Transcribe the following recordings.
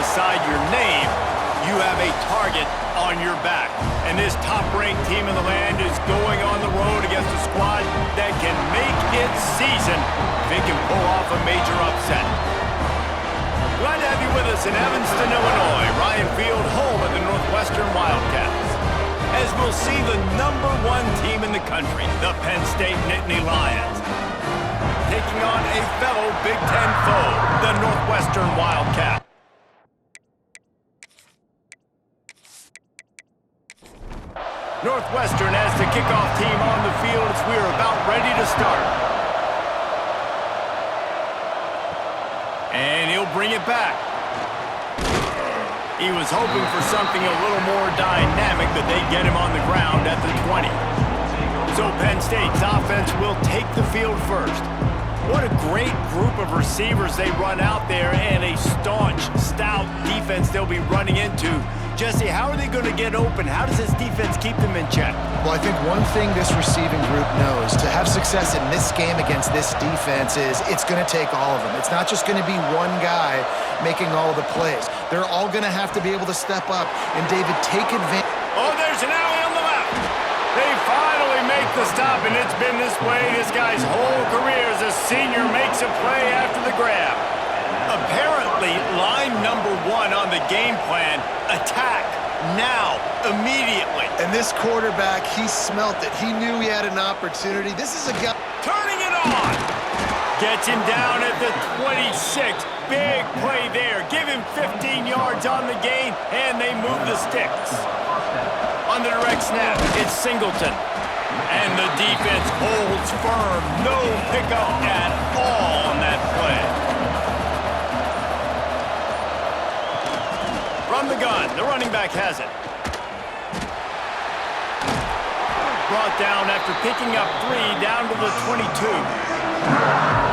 beside your name, you have a target on your back. And this top-ranked team in the land is going on the road against a squad that can make its season if it can pull off a major upset. Glad to have you with us in Evanston, Illinois. Ryan Field, home of the Northwestern Wildcats. As we'll see the #1 team in the country, the Penn State Nittany Lions, taking on a fellow Big Ten foe, the Northwestern Wildcats. Northwestern has the kickoff team on the field as we're about ready to start. And he'll bring it back. He was hoping for something a little more dynamic, but they get him on the ground at the 20. So Penn State's offense will take the field first. What a great group of receivers they run out there, and a staunch, stout defense they'll be running into. Jesse, how are they going to get open? How does this defense keep them in check? Well, I think one thing this receiving group knows to have success in this game against this defense is it's going to take all of them. It's not just going to be one guy making all of the plays. They're all going to have to be able to step up and, David, take advantage. Oh, there's an alley on the left. They finally make the stop, and it's been this way this guy's whole career as a senior makes a play after the grab. Apparently, line #1 on the game plan, attack now, immediately. And this quarterback, he smelt it. He knew he had an opportunity. This is a guy turning it on. Gets him down at the 26. Big play there. Give him 15 yards on the gain, and they move the sticks. On the direct snap, it's Singleton. And the defense holds firm. No pickup at all on that play. From the gun, the running back has it. Brought down after picking up 3 down to the 22.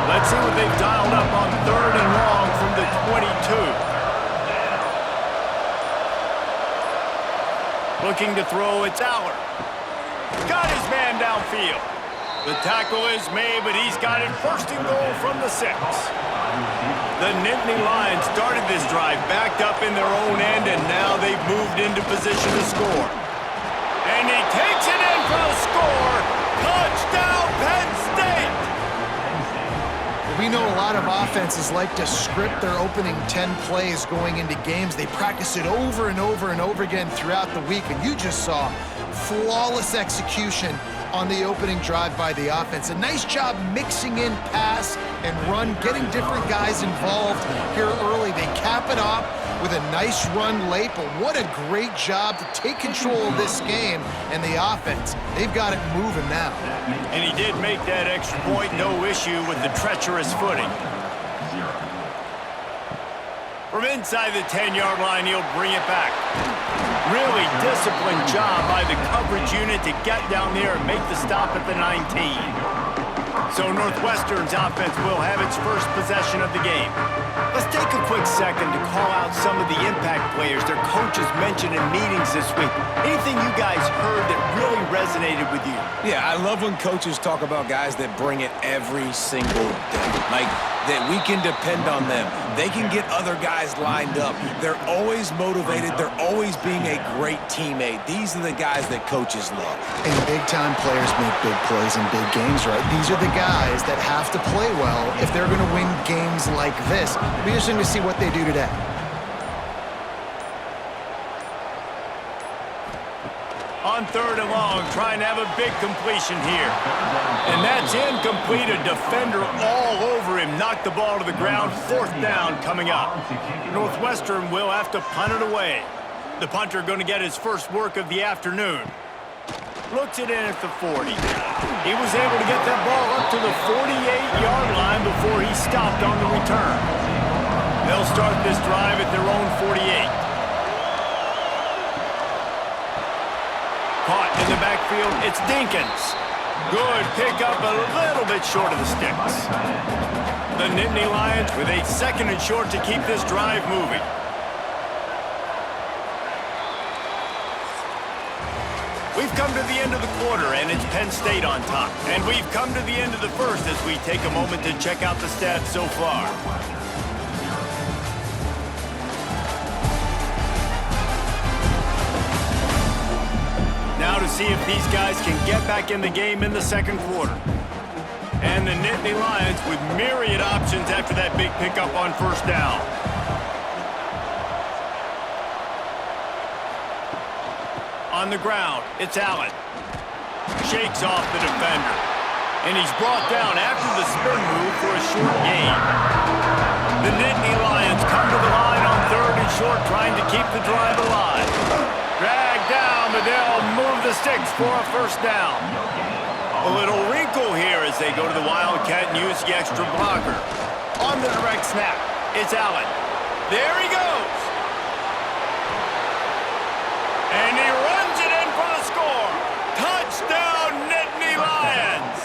Let's see what they've dialed up on 3rd and long from the 22. Looking to throw, it's Aller. Got his man downfield. The tackle is made, but he's got it 1st and goal from the 6. The Nittany Lions started this drive backed up in their own end, and now they've moved into position to score. And he takes it in for the score. Touchdown, Penn State! We know a lot of offenses like to script their opening 10 plays going into games. They practice it over and over and over again throughout the week, and you just saw flawless execution on the opening drive by the offense. A nice job mixing in pass and run, getting different guys involved here early. They cap it off with a nice run late, but what a great job to take control of this game and the offense. They've got it moving now. And he did make that extra point, no issue with the treacherous footing. From inside the 10-yard line, he'll bring it back. Really disciplined job by the coverage unit to get down there and make the stop at the 19. So Northwestern's offense will have its first possession of the game. Let's take a quick second to call out some of the impact players their coaches mentioned in meetings this week. Anything you guys heard that really resonated with you? Yeah, I love when coaches talk about guys that bring it every single day. Like, that we can depend on them. They can get other guys lined up. They're always motivated. They're always being a great teammate. These are the guys that coaches love. And big-time players make big plays in big games, right? These are the guys that have to play well if they're going to win games like this. It'll be interesting to see what they do today. On 3rd and long, trying to have a big completion here. And that's incomplete. A defender all over him. Knocked the ball to the ground. 4th down coming up. Northwestern will have to punt it away. The punter going to get his first work of the afternoon. Looks it in at the 40. He was able to get that ball up to the 48-yard line before he stopped on the return. They'll start this drive at their own 48. Caught in the backfield, it's Dinkins. Good pickup, a little bit short of the sticks. The Nittany Lions with a 2nd and short to keep this drive moving. We've come to the end of the quarter, and it's Penn State on top. And we've come to the end of the first as we take a moment to check out the stats so far. see if these guys can get back in the game in the second quarter. And the Nittany Lions with myriad options after that big pickup on first down. On the ground, it's Allen. Shakes off the defender. And he's brought down after the spin move for a short gain. The Nittany Lions come to the line on 3rd and short, trying to keep the drive alive. Dragged down, but they'll move the sticks for a first down. A little wrinkle here as they go to the Wildcat and use the extra blocker. On the direct snap, it's Allen. There he goes. And he runs it in for the score. Touchdown, Nittany Lions.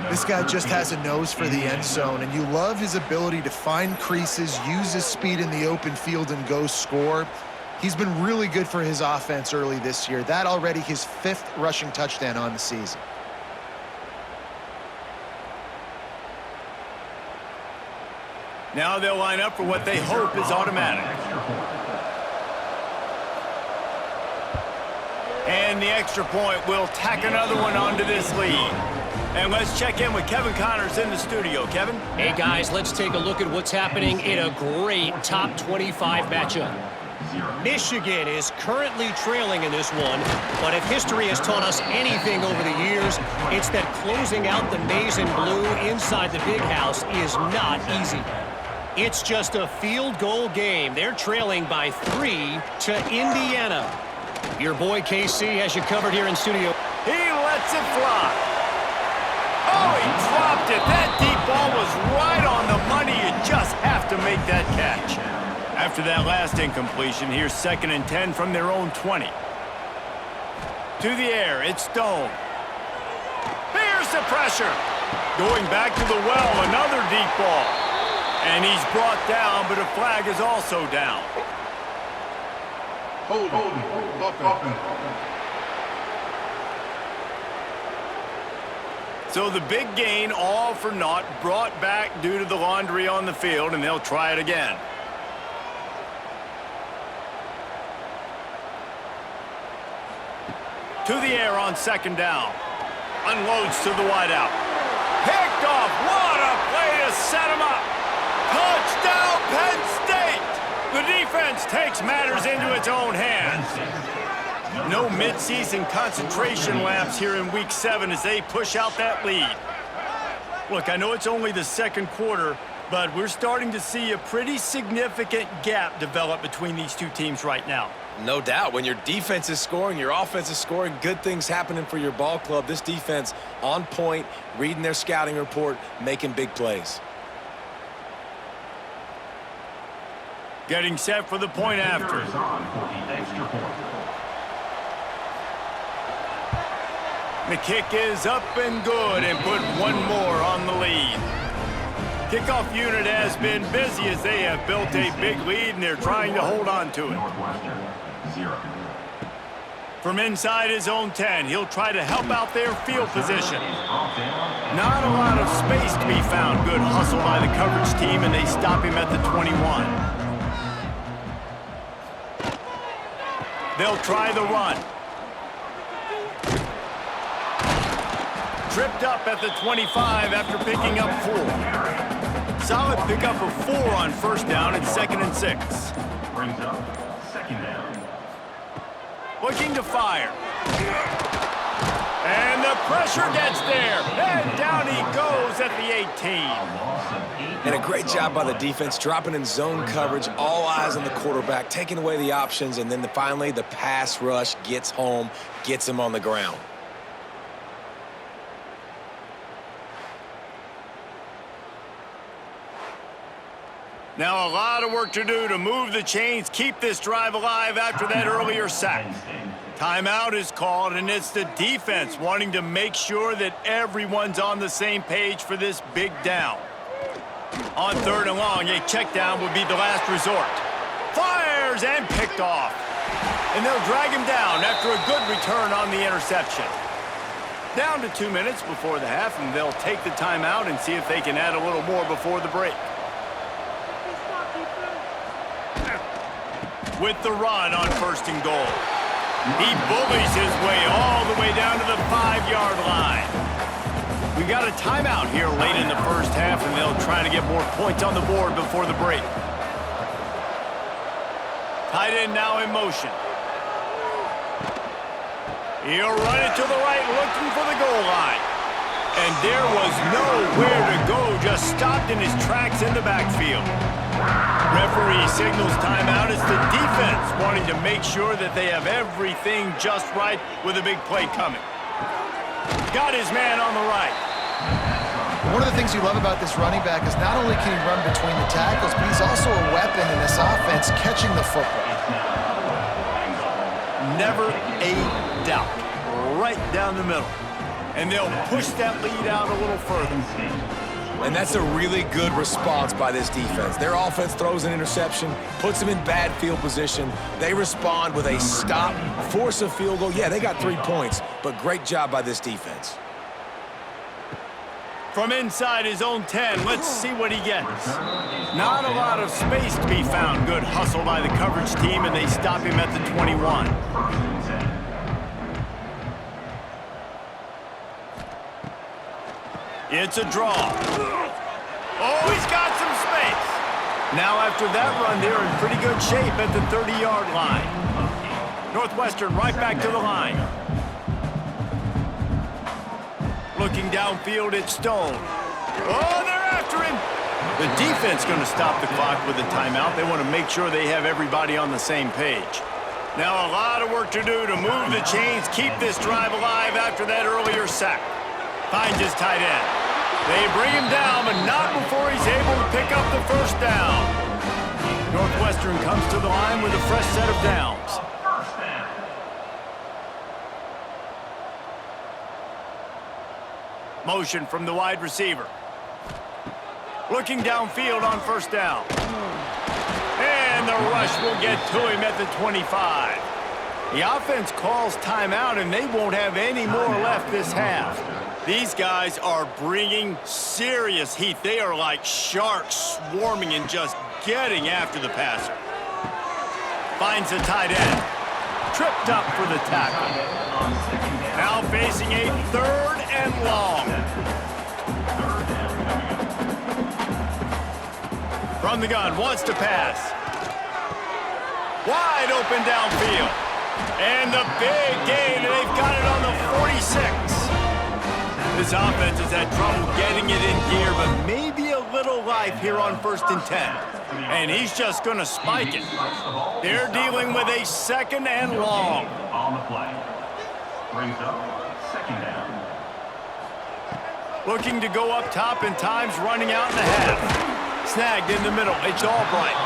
This guy just has a nose for the end zone, and you love his ability to find creases, use his speed in the open field, and go score. He's been really good for his offense early this year. That already his 5th rushing touchdown on the season. Now they'll line up for what they hope is automatic. And the extra point will tack another one onto this lead. And let's check in with Kevin Connors in the studio. Kevin? Hey, guys, let's take a look at what's happening in a great top 25 matchup. Michigan is currently trailing in this one, but if history has taught us anything over the years, it's that closing out the maize and blue inside the big house is not easy. It's just a field goal game. They're trailing by 3 to Indiana. Your boy KC has you covered here in studio. He lets it fly. Oh, he dropped it. That deep ball was right on the money. You just have to make that catch. After that last incompletion, here's 2nd and 10 from their own 20. To the air, it's Stone. Here's the pressure. Going back to the well, another deep ball. And he's brought down, but a flag is also down. Hold. So the big gain, all for naught, brought back due to the laundry on the field, and they'll try it again. To the air on 2nd down. Unloads to the wideout. Picked off. What a play to set him up. Touchdown, Penn State. The defense takes matters into its own hands. No midseason concentration lapse here in Week 7 as they push out that lead. Look, I know it's only the second quarter, but we're starting to see a pretty significant gap develop between these two teams right now. No doubt. When your defense is scoring, your offense is scoring, good things happening for your ball club. This defense on point, reading their scouting report, making big plays. Getting set for the point after. The kick is up and good and put one more on the lead. Kickoff unit has been busy as they have built a big lead and they're trying to hold on to it. From inside his own 10, he'll try to help out their field position. Not a lot of space to be found. Good hustle by the coverage team, and they stop him at the 21. They'll try the run. Tripped up at the 25 after picking up 4. Solid pickup of 4 on first down and 2nd and 6. Brings up 2nd down. Looking to fire. And the pressure gets there. And down he goes at the 18. And a great job by the defense, dropping in zone coverage, all eyes on the quarterback, taking away the options, and then finally the pass rush gets home, gets him on the ground. Now a lot of work to do to move the chains, keep this drive alive after that earlier sack. Timeout is called, and it's the defense wanting to make sure that everyone's on the same page for this big down. On 3rd and long, a check down would be the last resort. Fires and picked off. And they'll drag him down after a good return on the interception. Down to 2 minutes before the half, and they'll take the timeout and see if they can add a little more before the break. With the run on 1st and goal. He bullies his way all the way down to the 5-yard line. We got a timeout here late in the first half, and they'll try to get more points on the board before the break. Tight end now in motion. He'll run it to the right, looking for the goal line. And there was nowhere to go, just stopped in his tracks in the backfield. Referee signals timeout. It's the defense wanting to make sure that they have everything just right with a big play coming. Got his man on the right. One of the things you love about this running back is not only can he run between the tackles, but he's also a weapon in this offense catching the football. Never a doubt. Right down the middle. And they'll push that lead out a little further. And that's a really good response by this defense. Their offense throws an interception, puts them in bad field position. They respond with a stop, force a field goal. Yeah, they got 3 points, but great job by this defense. From inside his own 10, let's see what he gets. Not a lot of space to be found. Good hustle by the coverage team, and they stop him at the 21. It's a draw. Oh, he's got some space. Now after that run, they're in pretty good shape at the 30-yard line. Northwestern right back to the line. Looking downfield, it's Stone. Oh, they're after him. The defense going to stop the clock with a timeout. They want to make sure they have everybody on the same page. Now a lot of work to do to move the chains, keep this drive alive after that earlier sack. Finds his tight end. They bring him down, but not before he's able to pick up the first down. Northwestern comes to the line with a fresh set of downs. Motion from the wide receiver. Looking downfield on first down. And the rush will get to him at the 25. The offense calls timeout, and they won't have any more left this half. These guys are bringing serious heat. They are like sharks swarming and just getting after the passer. Finds the tight end. Tripped up for the tackle. Now facing a 3rd and long. From the gun, wants to pass. Wide open downfield. And the big gain, and they've got it on the 46. This offense has had trouble getting it in gear, but maybe a little life here on 1st and 10. And he's just going to spike it. They're dealing with a 2nd and long. On the play. Brings up 2nd down. Looking to go up top, and time's running out in the half. Snagged in the middle. It's Albright.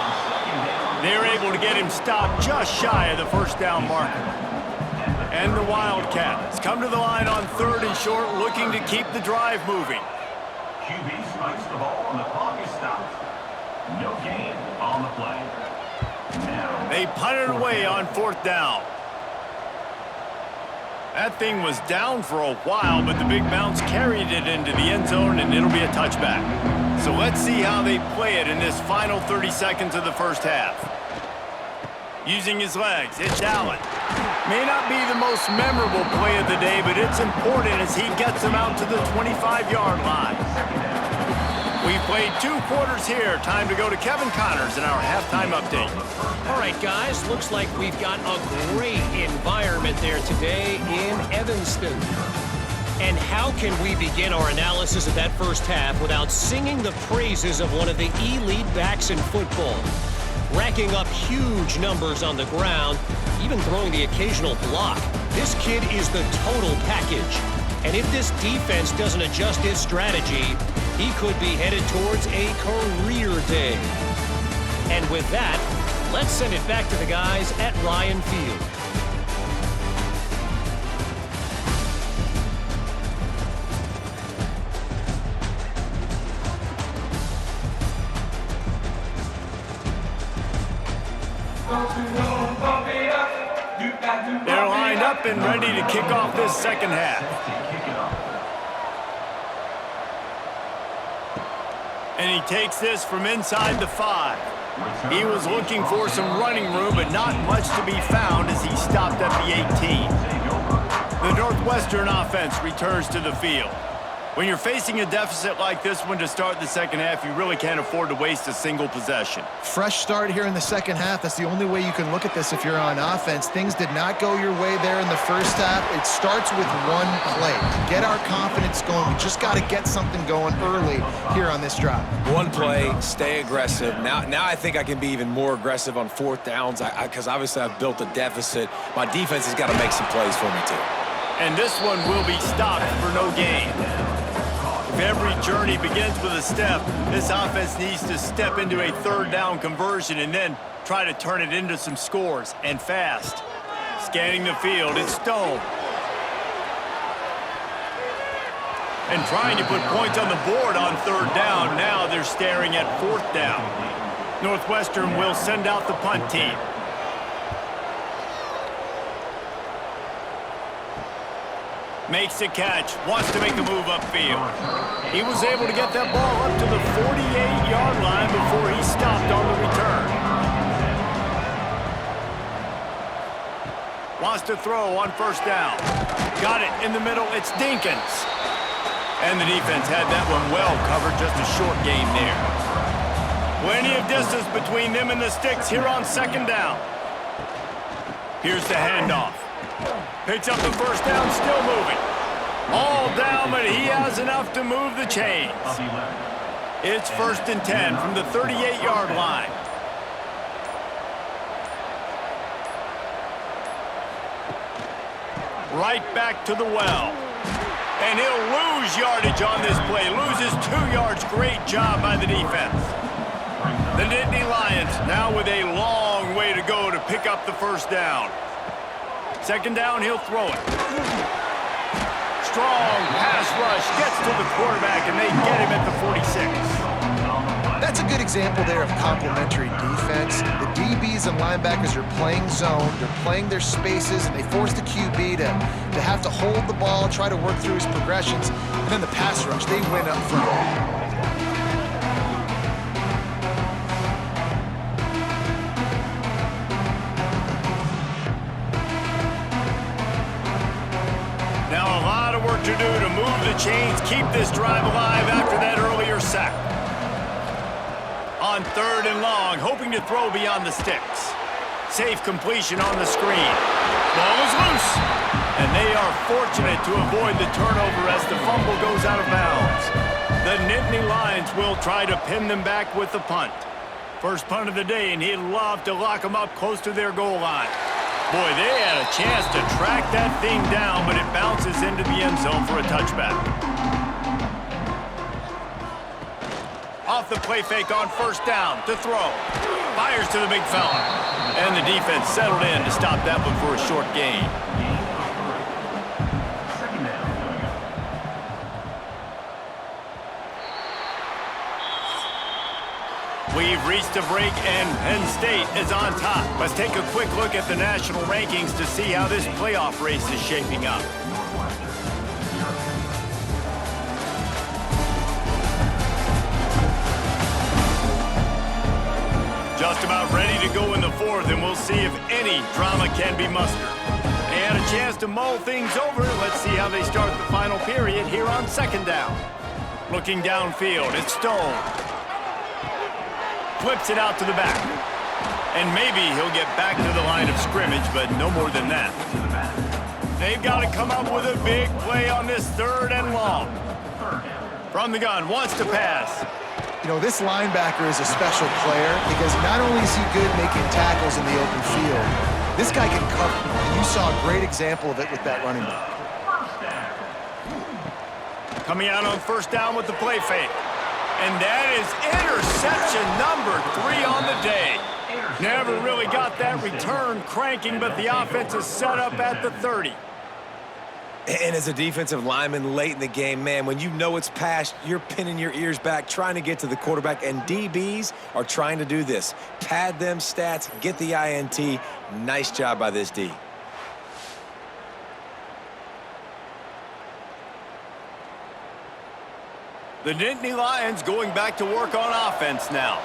They're able to get him stopped just shy of the first down marker. And the Wildcats come to the line on 3rd and short, looking to keep the drive moving. QB strikes the ball and the clock is stopped. No gain on the play. Now they punt it away on 4th down. That thing was down for a while, but the big bounce carried it into the end zone, and it'll be a touchback. So let's see how they play it in this final 30 seconds of the first half. Using his legs, it's Allen. May not be the most memorable play of the day, but it's important as he gets them out to the 25-yard line. We've played 2 quarters here. Time to go to Kevin Connors in our halftime update. All right, guys, looks like we've got a great environment there today in Evanston. And how can we begin our analysis of that first half without singing the praises of one of the elite backs in football? Racking up huge numbers on the ground, even throwing the occasional block. This kid is the total package. And if this defense doesn't adjust its strategy, he could be headed towards a career day. And with that, let's send it back to the guys at Ryan Field. They're lined up and ready to kick off this second half. And he takes this from inside the 5. He was looking for some running room, but not much to be found as he stopped at the 18. The Northwestern offense returns to the field. When you're facing a deficit like this one to start the second half, you really can't afford to waste a single possession. Fresh start here in the second half. That's the only way you can look at this if you're on offense. Things did not go your way there in the first half. It starts with one play. To get our confidence going, we just got to get something going early here on this drive. One play, stay aggressive. Now I think I can be even more aggressive on fourth downs because obviously I've built a deficit. My defense has got to make some plays for me too. And this one will be stopped for no gain. If every journey begins with a step, this offense needs to step into a third down conversion and then try to turn it into some scores, and fast. Scanning the field, it's Stone. And trying to put points on the board on third down. Now they're staring at fourth down. Northwestern will send out the punt team. Makes the catch, wants to make a move upfield. He was able to get that ball up to the 48-yard line before he stopped on the return. Wants to throw on first down. Got it in the middle, it's Dinkins. And the defense had that one well covered, just a short game there. Plenty of distance between them and the sticks here on second down. Here's the handoff. Picks up the first down, still moving. All down, but he has enough to move the chains. It's 1st and 10 from the 38-yard line. Right back to the well. And he'll lose yardage on this play. Loses 2 yards. Great job by the defense. The Nittany Lions now with a long way to go to pick up the first down. Second down, he'll throw it. Strong pass rush, gets to the quarterback, and they get him at the 46. That's a good example there of complementary defense. The DBs and linebackers are playing zone, they're playing their spaces, and they force the QB to have to hold the ball, try to work through his progressions, and then the pass rush, they win up front. To do to move the chains, keep this drive alive after that earlier sack. On 3rd and long, hoping to throw beyond the sticks. Safe completion on the screen. Ball is loose. And they are fortunate to avoid the turnover as the fumble goes out of bounds. The Nittany Lions will try to pin them back with the punt. First punt of the day, and he'd love to lock them up close to their goal line. Boy, they had a chance to track that thing down, but it bounces into the end zone for a touchback. Off the play fake on first down to throw. Fires to the big fella. And the defense settled in to stop that one for a short gain. We've reached a break, and Penn State is on top. Let's take a quick look at the national rankings to see how this playoff race is shaping up. Just about ready to go in the fourth, and we'll see if any drama can be mustered. They had a chance to mull things over. Let's see how they start the final period here on second down. Looking downfield, it's Stone. Flips it out to the back. And maybe he'll get back to the line of scrimmage, but no more than that. They've got to come up with a big play on this 3rd and long. From the gun, wants to pass. You know, this linebacker is a special player because not only is he good making tackles in the open field, this guy can cover. And you saw a great example of it with that running back. Coming out on first down with the play fake. And that is interception number 3 on the day. Never really got that return cranking, but the offense is set up at the 30. And as a defensive lineman late in the game, man, when you know it's past, you're pinning your ears back, trying to get to the quarterback, and DBs are trying to do this. Pad them stats, get the INT. Nice job by this D. The Nittany Lions going back to work on offense now.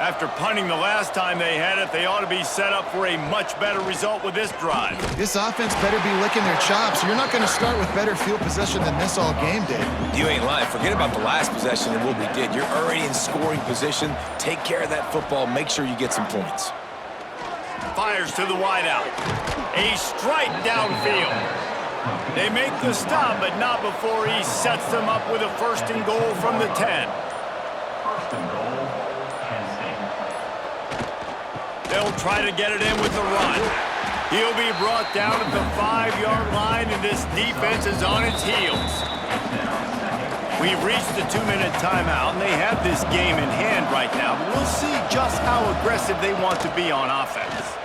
After punting the last time they had it, they ought to be set up for a much better result with this drive. This offense better be licking their chops. You're not going to start with better field possession than this all game did. You ain't lying. Forget about the last possession and what we did. You're already in scoring position. Take care of that football. Make sure you get some points. Fires to the wideout. A strike downfield. They make the stop, but not before he sets them up with a 1st and goal from the 10. 1st and goal, Penn State. They'll try to get it in with the run. He'll be brought down at the 5-yard line, and this defense is on its heels. We've reached the 2-minute timeout, and they have this game in hand right now. But we'll see just how aggressive they want to be on offense.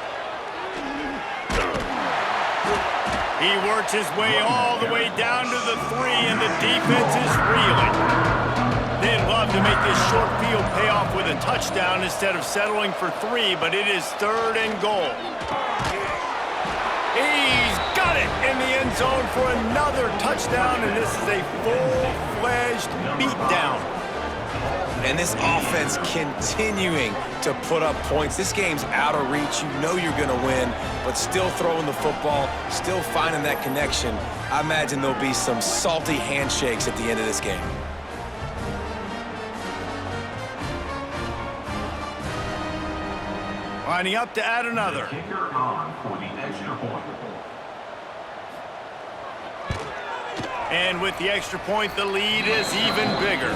He works his way all the way down to the 3, and the defense is reeling. They'd love to make this short field pay off with a touchdown instead of settling for 3, but it is 3rd and goal. He's got it in the end zone for another touchdown, and this is a full-fledged beatdown. And this offense continuing to put up points. This game's out of reach. You know you're going to win, but still throwing the football, still finding that connection. I imagine there'll be some salty handshakes at the end of this game. Lining up to add another. Kicker on for the extra point. And with the extra point, the lead is even bigger.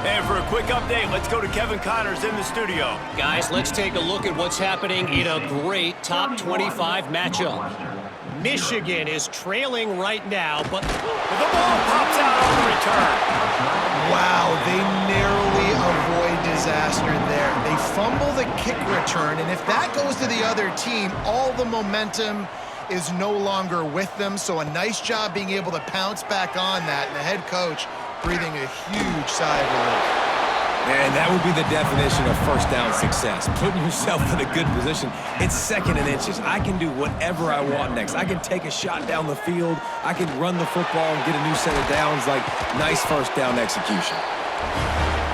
And for a quick update, let's go to Kevin Connors in the studio. Guys, let's take a look at what's happening in a great top 25 matchup. Michigan is trailing right now, but the ball pops out on the return. Wow, they narrowly avoid disaster there. They fumble the kick return, and if that goes to the other team, all the momentum is no longer with them. So a nice job being able to pounce back on that, and the head coach breathing a huge sigh of relief. Man, that would be the definition of 1st down success. Putting yourself in a good position. It's 2nd and inches. I can do whatever I want next. I can take a shot down the field. I can run the football and get a new set of downs. Like, nice 1st down execution.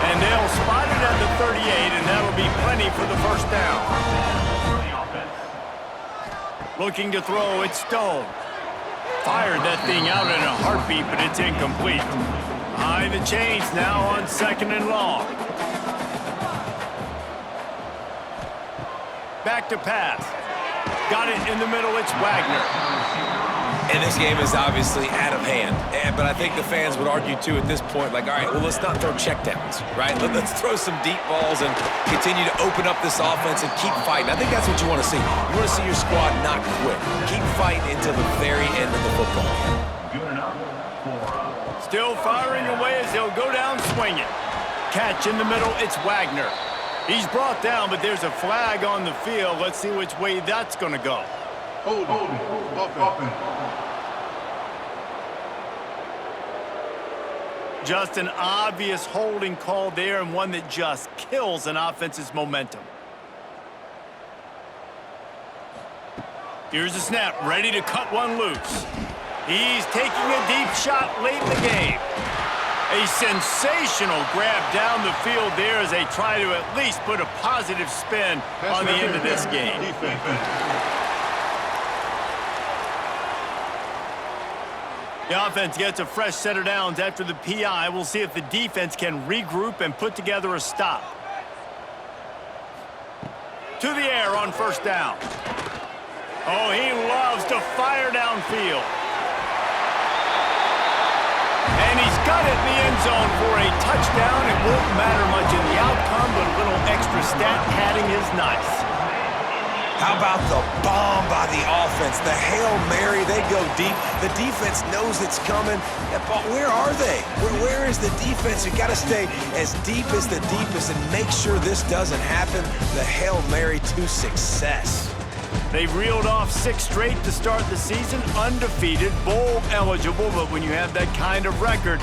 And they'll spot it at the 38, and that'll be plenty for the 1st down. Looking to throw, it's Stone. Fired that thing out in a heartbeat, but it's incomplete. Behind the chains now on 2nd and long. Back to pass. Got it in the middle, it's Wagner. And this game is obviously out of hand. But I think the fans would argue, too, at this point, like, all right, well, let's not throw checkdowns, right? Let's throw some deep balls and continue to open up this offense and keep fighting. I think that's what you want to see. You want to see your squad not quit. Keep fighting until the very end of the football game. Good enough for Still firing away as they'll go down swinging. Catch in the middle, it's Wagner. He's brought down, but there's a flag on the field. Let's see which way that's going to go. Hold offense. Just an obvious holding call there, and one that just kills an offense's momentum. Here's the snap, ready to cut one loose. He's taking a deep shot late in the game. A sensational grab down the field there as they try to at least put a positive spin on the end of this game. The offense gets a fresh set of downs after the PI. We'll see if the defense can regroup and put together a stop. To the air on 1st down. Oh, he loves to fire downfield. And he's got it in the end zone for a touchdown. It won't matter much in the outcome, but a little extra stat padding is nice. How about the bomb by the offense? The Hail Mary, they go deep. The defense knows it's coming. But where are they? Where is the defense? You got to stay as deep as the deepest and make sure this doesn't happen. The Hail Mary to success. They've reeled off 6 straight to start the season, undefeated, bowl eligible, but when you have that kind of record,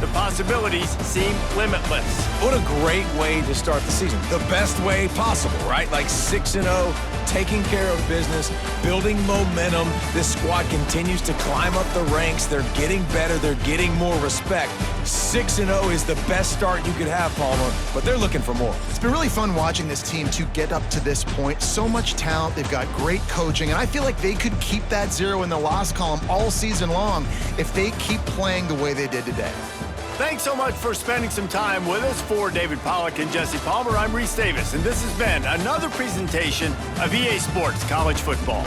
The possibilities seem limitless. What a great way to start the season. The best way possible, right? Like 6-0, taking care of business, building momentum. This squad continues to climb up the ranks. They're getting better. They're getting more respect. 6-0 is the best start you could have, Palmer, but they're looking for more. It's been really fun watching this team to get up to this point. So much talent. They've got great coaching, and I feel like they could keep that 0 in the loss column all season long if they keep playing the way they did today. Thanks so much for spending some time with us. For David Pollack and Jesse Palmer, I'm Reese Davis, and this has been another presentation of EA Sports College Football.